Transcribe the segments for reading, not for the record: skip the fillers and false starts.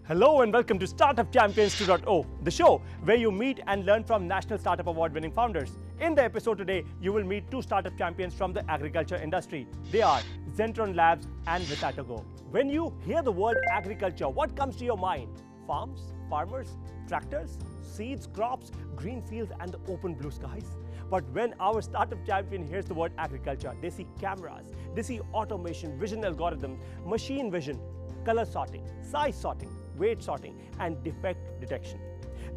Hello and welcome to Startup Champions 2.0, the show where you meet and learn from National Startup Award winning founders. In the episode today, you will meet two startup champions from the agriculture industry. They are Zentron Labs and Visatago. When you hear the word agriculture, what comes to your mind? Farms, farmers, tractors, seeds, crops, green fields, and the open blue skies. But when our startup champion hears the word agriculture, they see cameras, they see automation, vision algorithms, machine vision, color sorting, size sorting, weight sorting, and defect detection.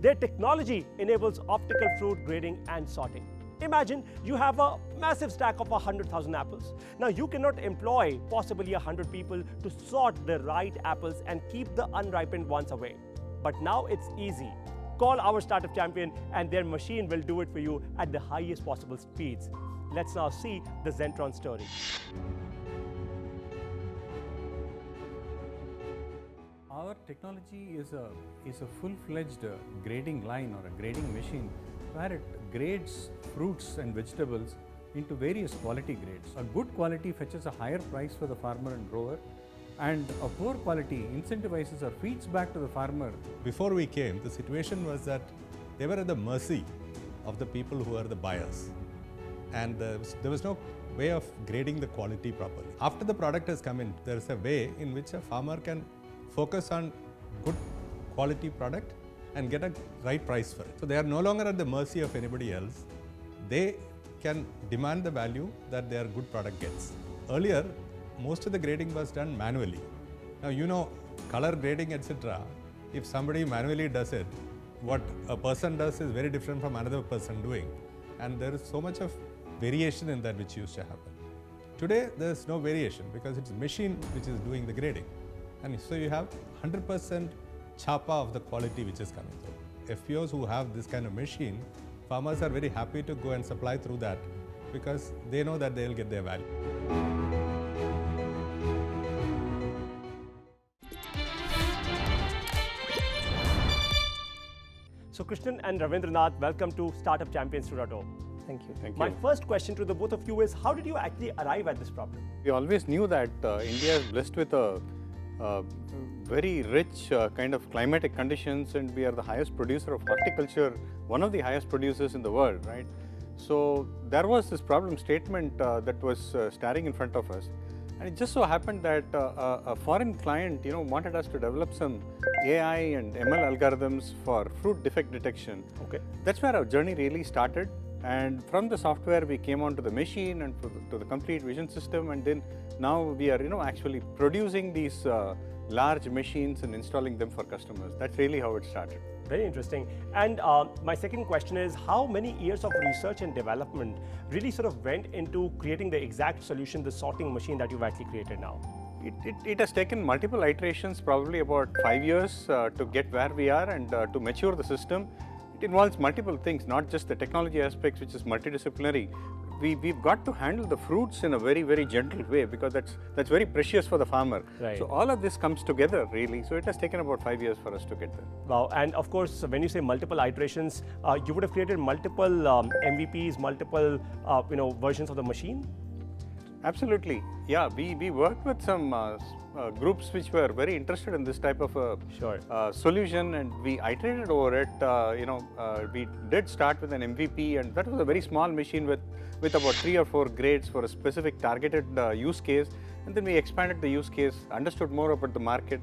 Their technology enables optical fruit grading and sorting. Imagine you have a massive stack of 100,000 apples. Now you cannot employ possibly 100 people to sort the right apples and keep the unripened ones away. But now it's easy. Call our startup champion and their machine will do it for you at the highest possible speeds. Let's now see the Zentron story. Our technology is a full-fledged grading line or a grading machine where it grades fruits and vegetables into various quality grades. A good quality fetches a higher price for the farmer and grower, and a poor quality incentivizes or feeds back to the farmer. Before we came, the situation was that they were at the mercy of the people who are the buyers, and there was no way of grading the quality properly. After the product has come in, there is a way in which a farmer can focus on good quality product and get a right price for it. So they are no longer at the mercy of anybody else. They can demand the value that their good product gets. Earlier, most of the grading was done manually. Now, color grading, etc. If somebody manually does it, what a person does is very different from another person doing. And there is so much of variation in that which used to happen. Today, there is no variation because it's a machine which is doing the grading. And so you have 100% chapa of the quality which is coming through. FPOs who have this kind of machine, farmers are very happy to go and supply through that because they know that they will get their value. So Krishnan and Ravindranath, welcome to Startup Champions 2.0. Thank you. Thank you. My first question to the both of you is, how did you actually arrive at this problem? We always knew that India is blessed with a very rich kind of climatic conditions, and we are the highest producer of horticulture, one of the highest producers in the world, right? So there was this problem statement that was staring in front of us, and it just so happened that a foreign client, wanted us to develop some AI and ML algorithms for fruit defect detection. Okay. That's where our journey really started. And from the software, we came on to the machine and to the complete vision system, and then now we are, actually producing these large machines and installing them for customers. That's really how it started. Very interesting. And my second question is, how many years of research and development really sort of went into creating the exact solution, the sorting machine that you've actually created now? It has taken multiple iterations, probably about 5 years to get where we are and to mature the system. It involves multiple things, not just the technology aspects, which is multidisciplinary. We've got to handle the fruits in a very, very gentle way because that's very precious for the farmer. Right. So all of this comes together really. So it has taken about 5 years for us to get there. Wow. And of course, when you say multiple iterations, you would have created multiple MVPs, multiple versions of the machine? Absolutely. Yeah, we worked with some groups which were very interested in this type of a solution, and we iterated over it. We did start with an MVP, and that was a very small machine with about 3 or 4 grades for a specific targeted use case. And then we expanded the use case, understood more about the market,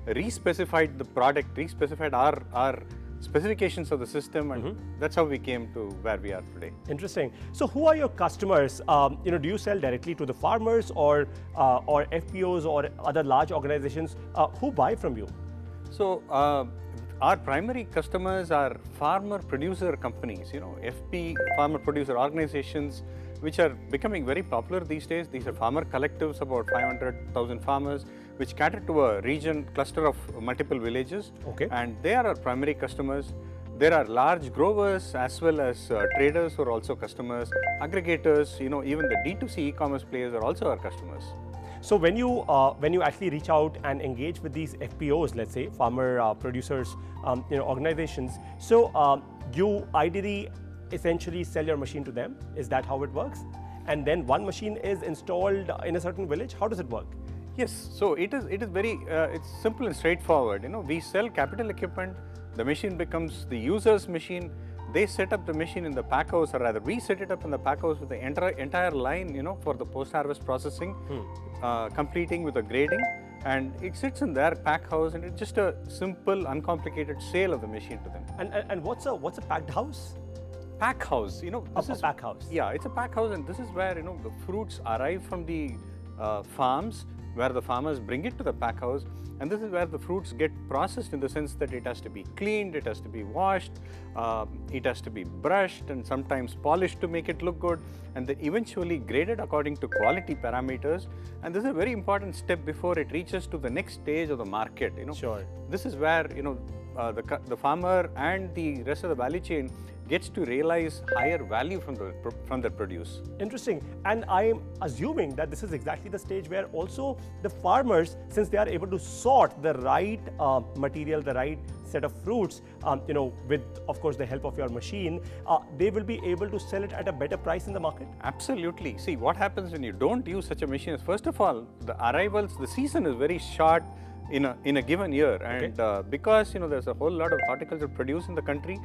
re-specified the product, re-specified our specifications of the system, and that's how we came to where we are today. Interesting. So who are your customers? Do you sell directly to the farmers or FPOs or other large organizations? Who buy from you? So our primary customers are farmer producer companies, FP, farmer producer organizations, which are becoming very popular these days. These are farmer collectives, about 500,000 farmers, which cater to a region cluster of multiple villages. Okay. And they are our primary customers. There are large growers as well as traders who are also customers, aggregators, even the D2C e-commerce players are also our customers. So when you actually reach out and engage with these FPOs, let's say farmer producers, organizations, so you ideally essentially sell your machine to them. Is that how it works? And then one machine is installed in a certain village. How does it work? Yes, so it is very it's simple and straightforward. We sell capital equipment, the machine becomes the user's machine. They set up the machine in the pack house, or rather we set it up in the pack house with the entire line, for the post-harvest processing, completing with the grading, and it sits in their pack house, and it's just a simple, uncomplicated sale of the machine to them. And what's a packed house? Pack house, this is a pack house. Yeah, it's a pack house, and this is where the fruits arrive from the farms, where the farmers bring it to the pack house, and this is where the fruits get processed, in the sense that it has to be cleaned, it has to be washed, it has to be brushed and sometimes polished to make it look good, and then eventually graded according to quality parameters. And this is a very important step before it reaches to the next stage of the market. Sure. This is where the farmer and the rest of the value chain gets to realize higher value from the produce. Interesting. And I am assuming that this is exactly the stage where also the farmers, since they are able to sort the right material, the right set of fruits, with, of course, the help of your machine, they will be able to sell it at a better price in the market? Absolutely. See, what happens when you don't use such a machine is, first of all, the arrivals, the season is very short in a given year. And because, there's a whole lot of horticulture produce in the country,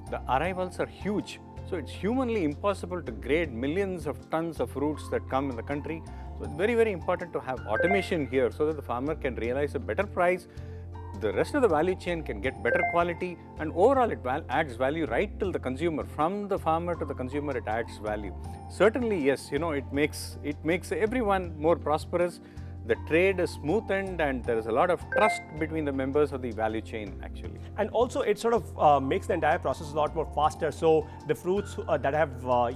the arrivals are huge. So it's humanly impossible to grade millions of tons of fruits that come in the country. So it's very, very important to have automation here, so that the farmer can realize a better price, the rest of the value chain can get better quality, and overall it adds value right till the consumer. From the farmer to the consumer, it adds value. Certainly, yes, it makes everyone more prosperous. The trade is smoothened, and there is a lot of trust between the members of the value chain, actually. And also it sort of makes the entire process a lot more faster. So the fruits that have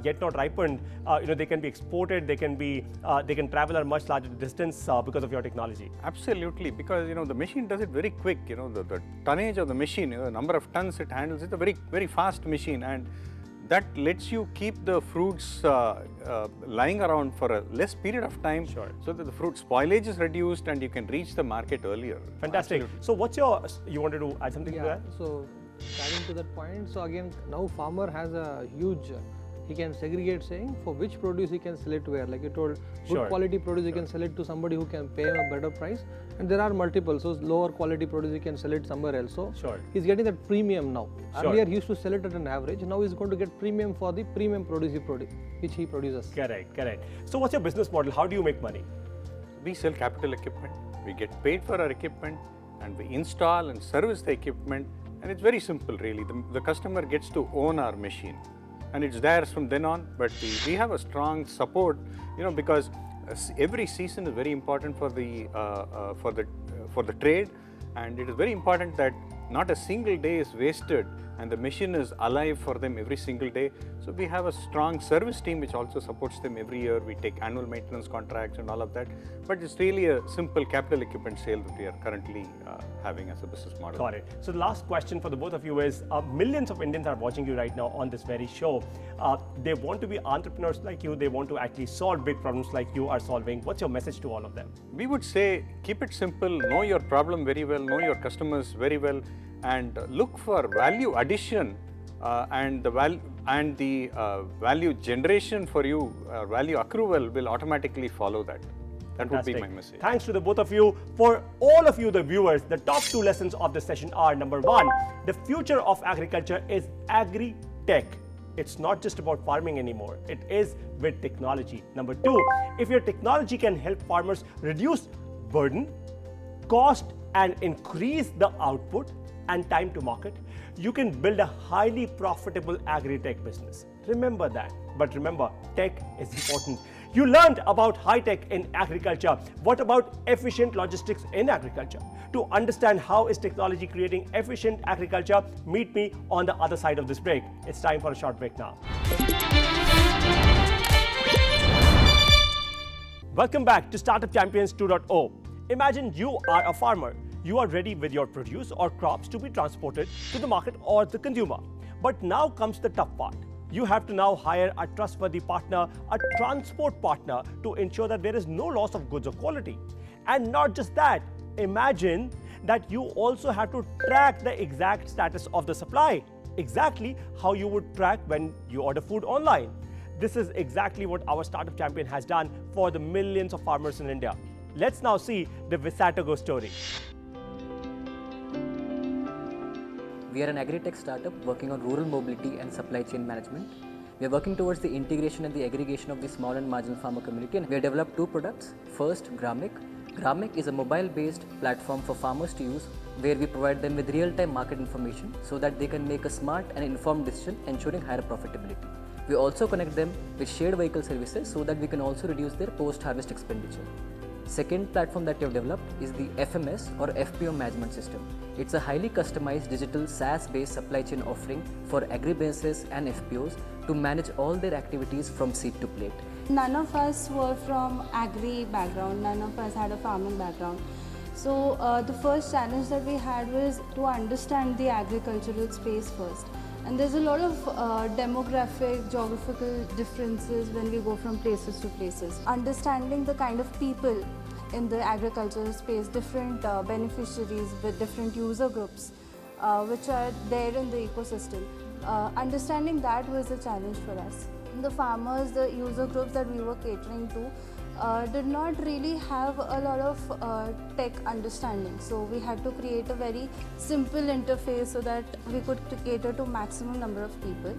yet not ripened, they can be exported, they can travel a much larger distance because of your technology. Absolutely, because the machine does it very quick. The tonnage of the machine, the number of tons it handles, it's a very, very fast machine, and that lets you keep the fruits lying around for a less period of time, so that the fruit spoilage is reduced and you can reach the market earlier. Fantastic. Absolutely. So you wanted to add something to that? So adding to that point, so again, now farmer has a huge, he can segregate, saying for which produce he can sell it where. Like you told, good quality produce he can sell it to somebody who can pay him a better price, and there are multiple. So lower quality produce he can sell it somewhere else. So he's getting that premium now. Earlier he used to sell it at an average. Now he's going to get premium for the premium produce which he produces. Correct. So what's your business model? How do you make money? We sell capital equipment. We get paid for our equipment, and we install and service the equipment. And it's very simple, really. The customer gets to own our machine, and it's theirs from then on. But we have a strong support, because every season is very important for the trade, and it is very important that not a single day is wasted, and the machine is alive for them every single day. So we have a strong service team which also supports them every year. We take annual maintenance contracts and all of that. But it's really a simple capital equipment sale that we are currently having as a business model. Got it. So the last question for the both of you is, millions of Indians are watching you right now on this very show. They want to be entrepreneurs like you. They want to actually solve big problems like you are solving. What's your message to all of them? We would say, keep it simple, know your problem very well, know your customers very well, and look for value addition and the value generation for you, value accrual will automatically follow that. That would be my message. Thanks to the both of you. For all of you, the viewers, the top 2 lessons of this session are: number 1, the future of agriculture is agri-tech. It's not just about farming anymore. It is with technology. Number 2, if your technology can help farmers reduce burden, cost, and increase the output and time to market, you can build a highly profitable agri-tech business. Remember that. But remember, tech is important. You learned about high-tech in agriculture. What about efficient logistics in agriculture? To understand how is technology creating efficient agriculture, meet me on the other side of this break. It's time for a short break now. Welcome back to Startup Champions 2.0. Imagine you are a farmer. You are ready with your produce or crops to be transported to the market or the consumer. But now comes the tough part. You have to now hire a trustworthy partner, a transport partner, to ensure that there is no loss of goods or quality. And not just that, imagine that you also have to track the exact status of the supply, exactly how you would track when you order food online. This is exactly what our Startup Champion has done for the millions of farmers in India. Let's now see the Visatago story. We are an agri-tech startup working on rural mobility and supply chain management. We are working towards the integration and the aggregation of the small and marginal farmer community, and we have developed two products. First, Gramic. Gramic is a mobile-based platform for farmers to use, where we provide them with real-time market information so that they can make a smart and informed decision, ensuring higher profitability. We also connect them with shared vehicle services so that we can also reduce their post-harvest expenditure. Second platform that we have developed is the FMS or FPO management system. It's a highly customized digital SaaS-based supply chain offering for agribusinesses and FPOs to manage all their activities from seed to plate. None of us were from agri background, none of us had a farming background. So the first challenge that we had was to understand the agricultural space first. And there's a lot of demographic, geographical differences when we go from places to places. Understanding the kind of people in the agricultural space, different beneficiaries with different user groups which are there in the ecosystem. Understanding that was a challenge for us. The farmers, the user groups that we were catering to did not really have a lot of tech understanding. So we had to create a very simple interface so that we could cater to maximum number of people.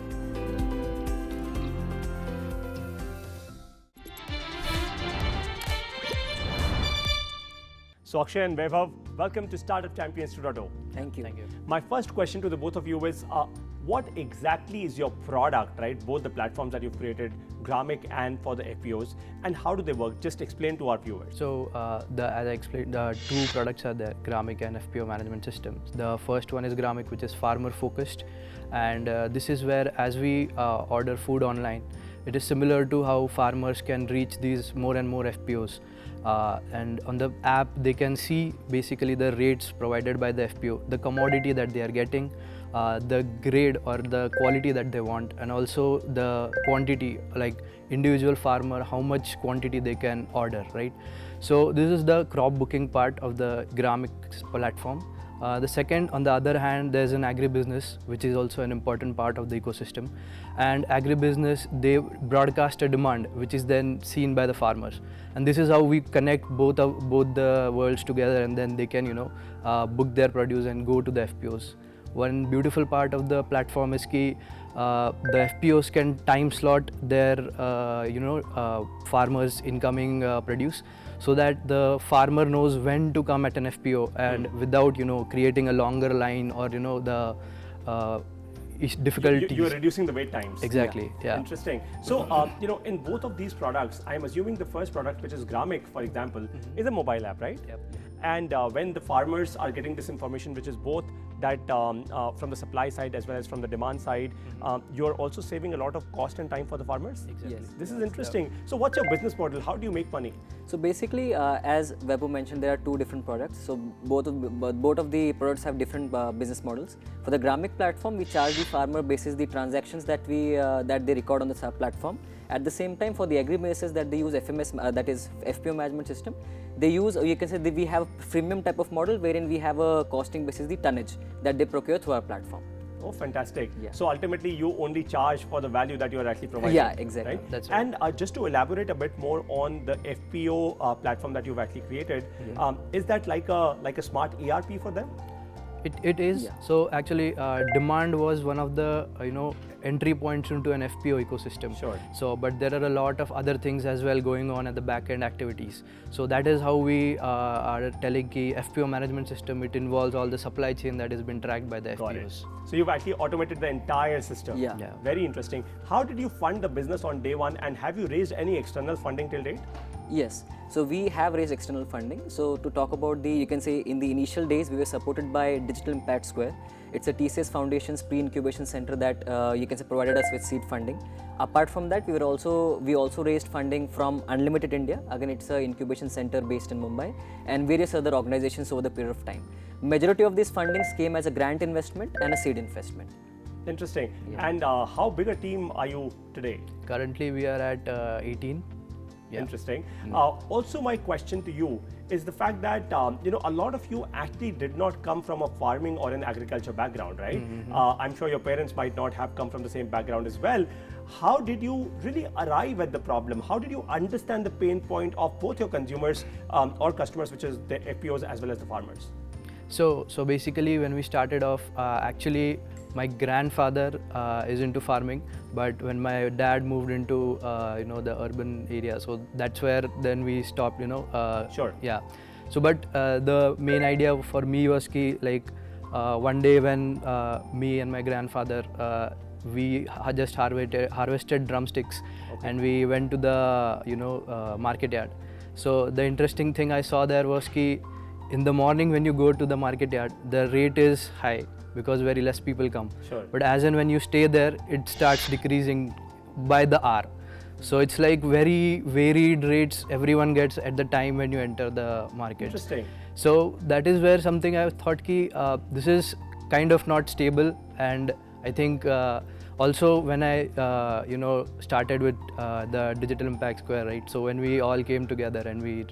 So Akshay and Vaibhav, welcome to Startup Champions 2.0. Thank you. My first question to the both of you is, what exactly is your product, right? Both the platforms that you've created, Gramic and for the FPOs, and how do they work? Just explain to our viewers. So, as I explained, the two products are there, Gramic and FPO management systems. The first one is Gramic, which is farmer focused, and this is where, as we order food online, it is similar to how farmers can reach these more and more FPOs. And on the app, they can see basically the rates provided by the FPO, the commodity that they are getting, the grade or the quality that they want, and also the quantity, like individual farmer, how much quantity they can order, right? So this is the crop booking part of the Gramic platform. The second, on the other hand, there's an agribusiness, which is also an important part of the ecosystem. And agribusiness, they broadcast a demand, which is then seen by the farmers. And this is how we connect both the worlds together, and then they can, book their produce and go to the FPOs. One beautiful part of the platform is that the FPOs can time slot their, farmers' incoming produce, so that the farmer knows when to come at an FPO, and without creating a longer line or the difficulties. You're reducing the wait times. Exactly. Yeah. Interesting. So in both of these products, I'm assuming the first product, which is Gramic, for example, is a mobile app, right? Yep. And when the farmers are getting this information, which is both that from the supply side as well as from the demand side, you're also saving a lot of cost and time for the farmers? Exactly. Yes. This is interesting. So what's your business model? How do you make money? So basically, as Vaibhav mentioned, there are two different products. So both of the products have different business models. For the Gramic platform, we charge the farmer basis the transactions that they record on the platform. At the same time, for the agribusinesses that they use FMS, that is FPO management system, they use, you can say that we have a freemium type of model wherein we have a costing basis the tonnage that they procure through our platform. Oh, fantastic. Yeah. So ultimately, you only charge for the value that you are actually providing. Yeah, exactly. Right? That's right. And just to elaborate a bit more on the FPO platform that you've actually created, is that like a smart ERP for them? It is. Yeah. So actually, demand was one of the entry points into an FPO ecosystem. Sure. So, but there are a lot of other things as well going on at the back end activities. So that is how we are telling ki FPO management system. It involves all the supply chain that has been tracked by the Got it. FPOs. So you've actually automated the entire system. Yeah. Yeah. Very interesting. How did you fund the business on day one, and have you raised any external funding till date? Yes, so we have raised external funding. So to talk about you can say in the initial days, we were supported by Digital Impact Square. It's a TCS Foundation's pre-incubation center that you can say provided us with seed funding. Apart from that, we also raised funding from Unlimited India. Again, it's an incubation center based in Mumbai, and various other organizations over the period of time. Majority of these fundings came as a grant investment and a seed investment. Interesting. Yeah. And how big a team are you today? Currently, we are at 18. Yeah. Interesting. Also, my question to you is the fact that a lot of you actually did not come from a farming or an agriculture background, right? I'm sure your parents might not have come from the same background as well. How did you really arrive at the problem? How did you understand the pain point of both your consumers or customers, which is the FPOs as well as the farmers? So basically, when we started off, actually, my grandfather is into farming, but when my dad moved into the urban area, so that's where then we stopped. Sure. Yeah. So, but the main idea for me was one day when me and my grandfather we just harvested drumsticks, and we went to the market yard. So the interesting thing I saw there was in the morning when you go to the market yard, the rate is high because very less people come. Sure. But as and when you stay there, it starts decreasing by the hour. So it's like very varied rates everyone gets at the time when you enter the market. Interesting. So that is where something I thought this is kind of not stable, and I think also when I started with the Digital Impact Square, right? So when we all came together and we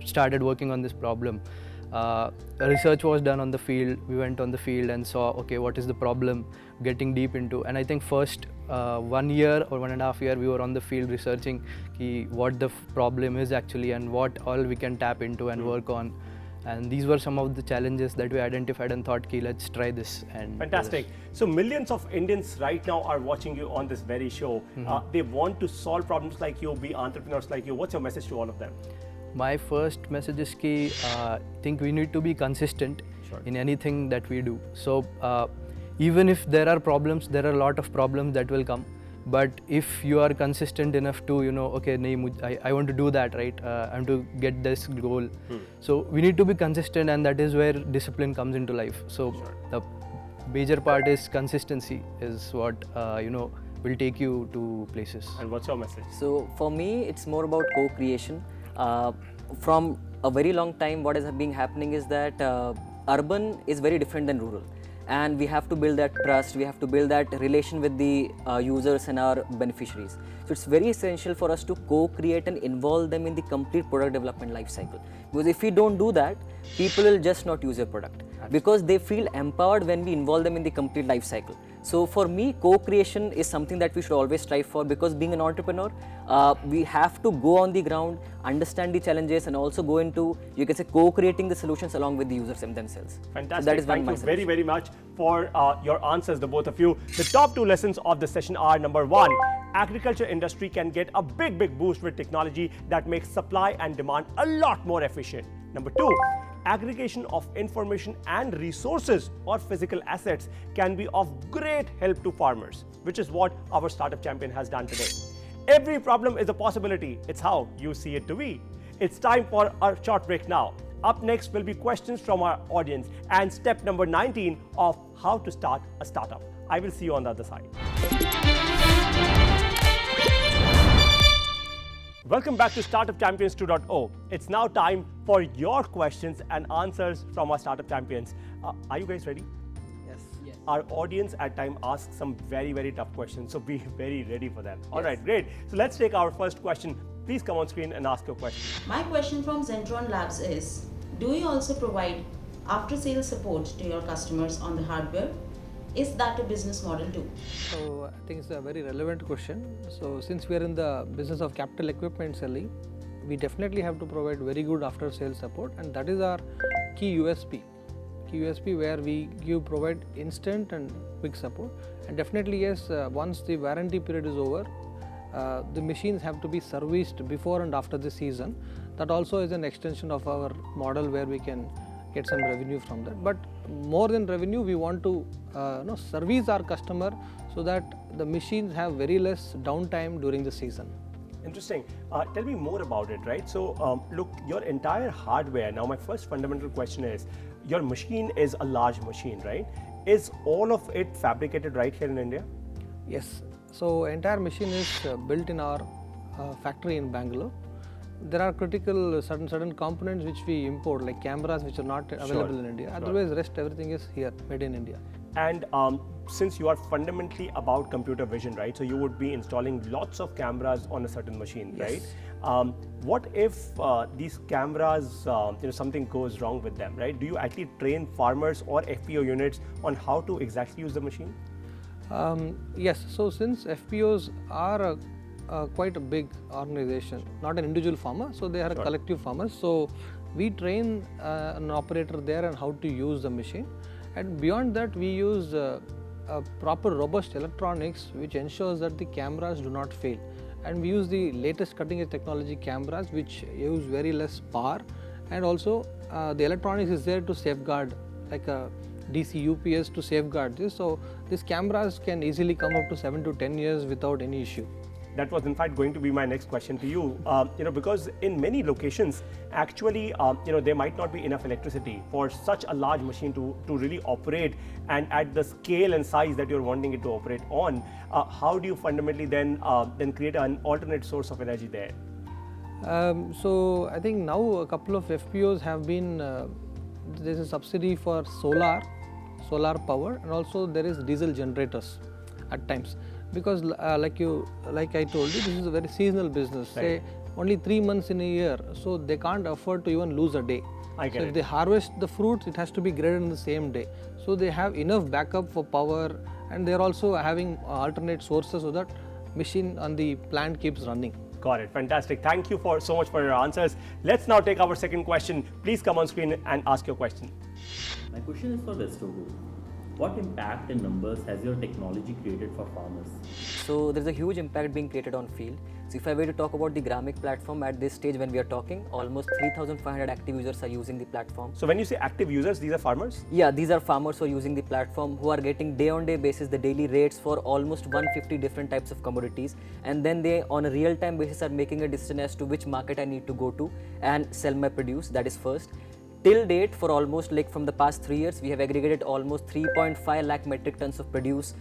started working on this problem, research was done on the field. We went on the field and saw, okay, what is the problem, getting deep into. And I think first 1 year or 1.5 years we were on the field researching what the problem is actually and what all we can tap into and work on. And these were some of the challenges that we identified and thought, let's try this. And fantastic. So millions of Indians right now are watching you on this very show. They want to solve problems like you, be entrepreneurs like you. What's your message to all of them? My first message is I think we need to be consistent in anything that we do. So even if there are problems, there are a lot of problems that will come. But if you are consistent enough to, I want to do that, right? I want to get this goal. So we need to be consistent, and that is where discipline comes into life. So the major part is consistency is what, will take you to places. And what's your message? So for me, it's more about co-creation. From a very long time, what has been happening is that urban is very different than rural. And we have to build that trust, we have to build that relation with the users and our beneficiaries. So it's very essential for us to co-create and involve them in the complete product development life cycle. Because if we don't do that, people will just not use your product. Because they feel empowered when we involve them in the complete life cycle. So for me, co-creation is something that we should always strive for, because being an entrepreneur, we have to go on the ground, understand the challenges, and also go into, you can say, co-creating the solutions along with the users themselves. Fantastic. So that is Thank you very, very much for your answers, the both of you. The top 2 lessons of the session are: number 1, agriculture industry can get a big boost with technology that makes supply and demand a lot more efficient. Number 2, aggregation of information and resources or physical assets can be of great help to farmers, which is what our Startup Champion has done today. Every problem is a possibility. It's how you see it to be. It's time for a short break now. Up next will be questions from our audience and step number 19 of how to start a startup. I will see you on the other side. Welcome back to Startup Champions 2.0. It's now time for your questions and answers from our Startup Champions. Are you guys ready? Yes. Our audience at times asks some very tough questions, so be very ready for them. All right, great. So let's take our first question. Please come on screen and ask your question. My question from Zentron Labs is, do you also provide after-sales support to your customers on the hardware? Is that a business model too? So I think it's a very relevant question. So since we are in the business of capital equipment selling, we definitely have to provide very good after sales support, and that is our key USP. Key USP where we provide instant and quick support. And definitely yes, once the warranty period is over, the machines have to be serviced before and after the season. That also is an extension of our model where we can get some revenue from that. But more than revenue, we want to service our customer so that the machines have very less downtime during the season. Interesting. Tell me more about it, right? So look, your entire hardware, now my first fundamental question is, your machine is a large machine, right? Is all of it fabricated right here in India? Yes. So entire machine is built in our factory in Bangalore. there are critical certain components which we import, like cameras which are not available in India. Otherwise, rest everything is here, made in India. And since you are fundamentally about computer vision, right? So you would be installing lots of cameras on a certain machine, right? What if these cameras, something goes wrong with them, right? Do you actually train farmers or FPO units on how to exactly use the machine? Yes. So since FPOs are quite a big organization, not an individual farmer, so they are a collective farmers. So we train an operator there on how to use the machine, and beyond that we use a proper robust electronics which ensures that the cameras do not fail, and we use the latest cutting edge technology cameras which use very less power, and also the electronics is there to safeguard, like a DC UPS to safeguard this. So these cameras can easily come up to 7 to 10 years without any issue. That was in fact going to be my next question to you, because in many locations, actually, there might not be enough electricity for such a large machine to really operate and at the scale and size that you're wanting it to operate on. How do you fundamentally then create an alternate source of energy there? So I think now a couple of FPOs have been, there's a subsidy for solar power, and also there is diesel generators at times. Because like I told you, this is a very seasonal business. Say only 3 months in a year, so they can't afford to even lose a day. So if they harvest the fruits, it has to be graded in the same day. So they have enough backup for power, and they're also having alternate sources so that machine on the plant keeps running. Got it. Fantastic. Thank you so much for your answers. Let's now take our second question. Please come on screen and ask your question. My question is for Westogo. What impact in numbers has your technology created for farmers? So there's a huge impact being created on field. So if I were to talk about the Gramic platform at this stage when we are talking, almost 3,500 active users are using the platform. So when you say active users, these are farmers? Yeah, these are farmers who are using the platform, who are getting day-on-day basis the daily rates for almost 150 different types of commodities, and then they on a real-time basis are making a decision as to which market I need to go to and sell my produce. That is first. Till date, for almost from the past 3 years, we have aggregated almost 3.5 lakh metric tons of produce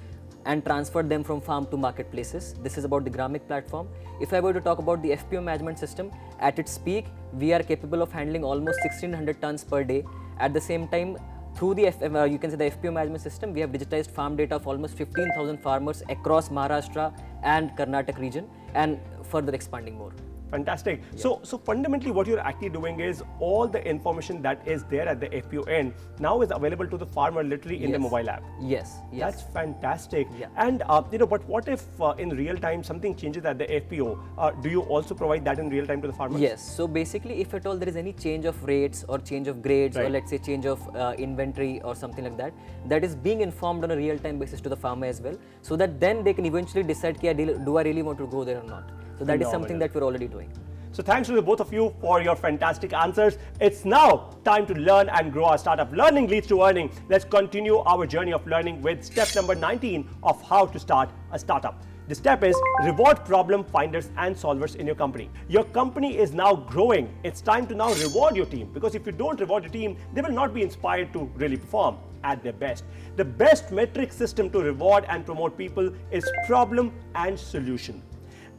and transferred them from farm to marketplaces. This is about the Gramic platform. If I were to talk about the FPO management system, at its peak, we are capable of handling almost 1600 tons per day. At the same time, through the you can say the FPO management system, we have digitized farm data of almost 15,000 farmers across Maharashtra and Karnataka region, and further expanding more. Fantastic. Yeah. So fundamentally what you're actually doing is all the information that is there at the FPO end now is available to the farmer literally in the mobile app. Yes. That's fantastic. Yeah. And but what if in real time something changes at the FPO? Do you also provide that in real time to the farmers? Yes. So basically, if at all there is any change of rates or change of grades, or let's say change of inventory or something like that, that is being informed on a real time basis to the farmer as well, so that then they can eventually decide, do I really want to go there or not? So that is something that we're already doing. So thanks to the both of you for your fantastic answers. It's now time to learn and grow our startup. Learning leads to earning. Let's continue our journey of learning with step number 19 of how to start a startup. The step is reward problem finders and solvers in your company. Your company is now growing. It's time to now reward your team, because if you don't reward your team, they will not be inspired to really perform at their best. The best metric system to reward and promote people is problem and solution.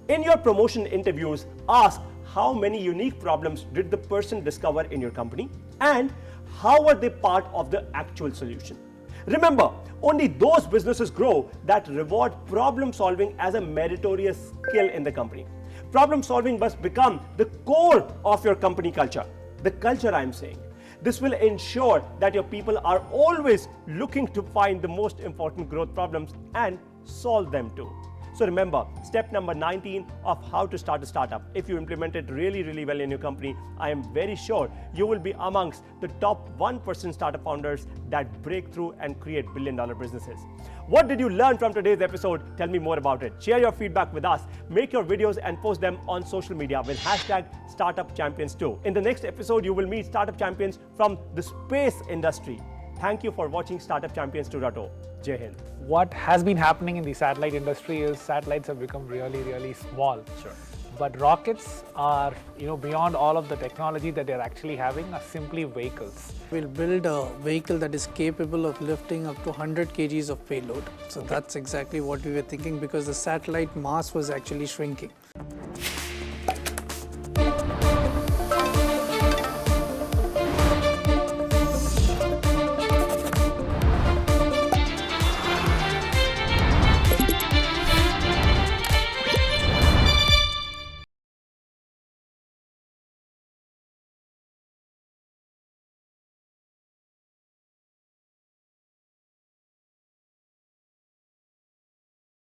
In your promotion interviews, ask how many unique problems did the person discover in your company and how were they part of the actual solution. Remember, only those businesses grow that reward problem solving as a meritorious skill in the company. Problem solving must become the core of your company culture. The culture I'm saying. This will ensure that your people are always looking to find the most important growth problems and solve them too. So remember, step number 19 of how to start a startup. If you implement it really well in your company, I am very sure you will be amongst the top 1% startup founders that break through and create billion-dollar businesses. What did you learn from today's episode? Tell me more about it. Share your feedback with us. Make your videos and post them on social media with #StartupChampions2. In the next episode, you will meet startup champions from the space industry. Thank you for watching Startup Champions 2.0. Jai Hind. What has been happening in the satellite industry is satellites have become really small. Sure. But rockets are, beyond all of the technology that they're actually having, are simply vehicles. We'll build a vehicle that is capable of lifting up to 100 kgs of payload. So that's exactly what we were thinking, because the satellite mass was actually shrinking.